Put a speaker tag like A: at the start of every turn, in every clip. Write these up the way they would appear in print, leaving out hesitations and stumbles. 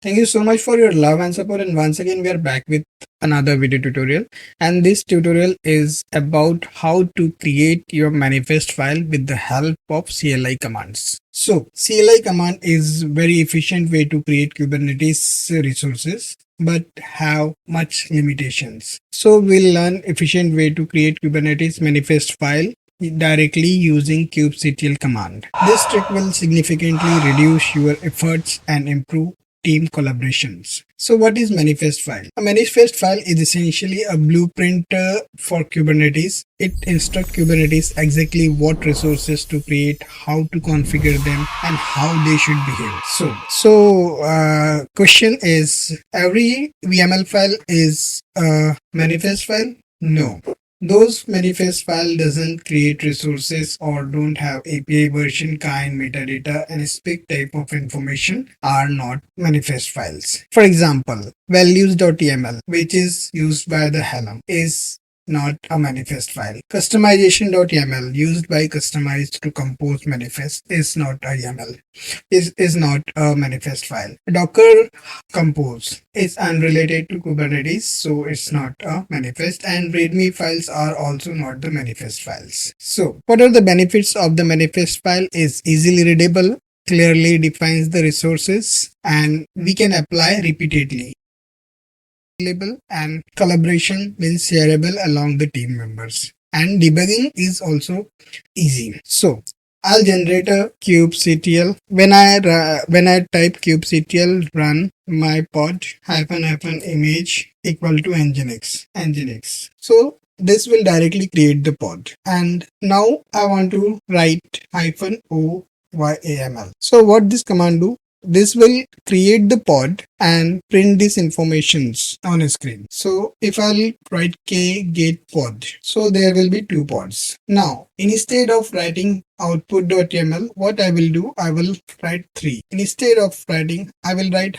A: Thank you so much for your love and support. And once again, we are back with another video tutorial. And this tutorial is about how to create your manifest file with the help of CLI commands. So CLI command is very efficient way to create Kubernetes resources, but have much limitations. So we'll learn efficient way to create Kubernetes manifest file directly using kubectl command. This trick will significantly reduce your efforts and improve team collaborations. So what is manifest file? A manifest file is essentially a blueprint for Kubernetes. It instructs Kubernetes exactly what resources to create, how to configure them, and how they should behave. So question is, every YAML file is a manifest file? No. Those manifest file doesn't create resources or don't have API version, kind, metadata, and spec type of information are not manifest files. For example, values.yaml, which is used by the Helm, is not a manifest file. Customization.yaml, used by customized to compose manifest, is not a YAML. Is not a manifest file. Docker compose is unrelated to Kubernetes, so it's not a manifest, and README files are also not the manifest files. So what are the benefits of the manifest file? Is easily readable, clearly defines the resources, and we can apply repeatedly. And collaboration means shareable along the team members. And debugging is also easy. So I'll generate a kubectl. When I type kubectl run my pod -- image equal to nginx. So this will directly create the pod. And now I want to write -o_yaml. So what this command do? This will create the pod and print these informations on a screen. So if I'll write k get pod, so there will be two pods. Now, instead of writing output.yaml, what I will do, I will write 3. Instead of writing, I will write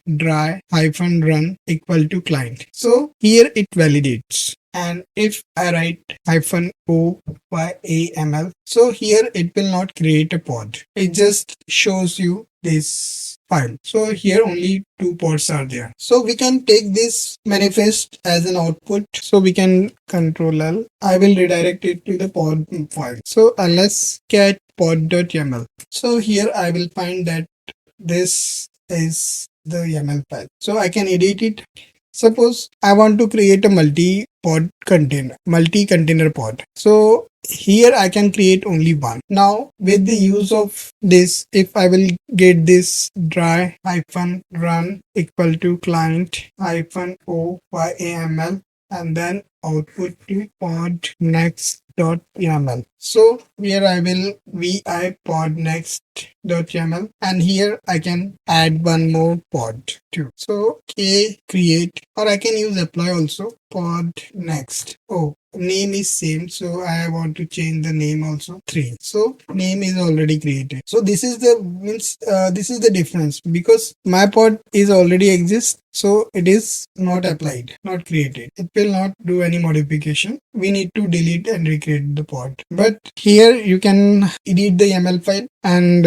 A: -dry-run equal to client. So here it validates. And if I write -o_yaml, so here it will not create a pod. It just shows you this file. So here only 2 pods are there. So we can take this manifest as an output. So we can control L. I will redirect it to the pod file. So ls cat pod.yaml. So here I will find that this is the YAML file. So I can edit it. Suppose I want to create a multi-container pod. So here I can create only one. Now with the use of this, if I will get this dry-run equal to client-o_yaml and then output to pod next.yaml. So here I will vi pod next.yaml, and here I can add one more pod too. So k create, or I can use apply also, pod next. Oh, name is same, so I want to change the name also 3. So name is already created. So this is the this is the difference, because my pod is already exists, so it is not applied, not created. It will not do any modification. We need to delete and recreate the pod. But here you can edit the YAML file and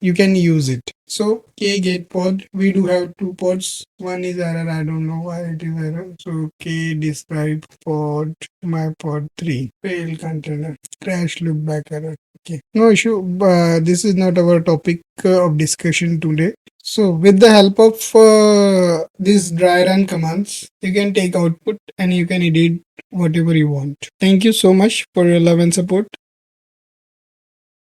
A: you can use it. So k get pod, we do have 2 pods. One is error, I don't know why it is error. So k describe pod, my pod 3, fail container, crash loopback error. Okay, no issue. This is not our topic of discussion today. So with the help of these dry run commands, you can take output and you can edit whatever you want. Thank you so much for your love and support.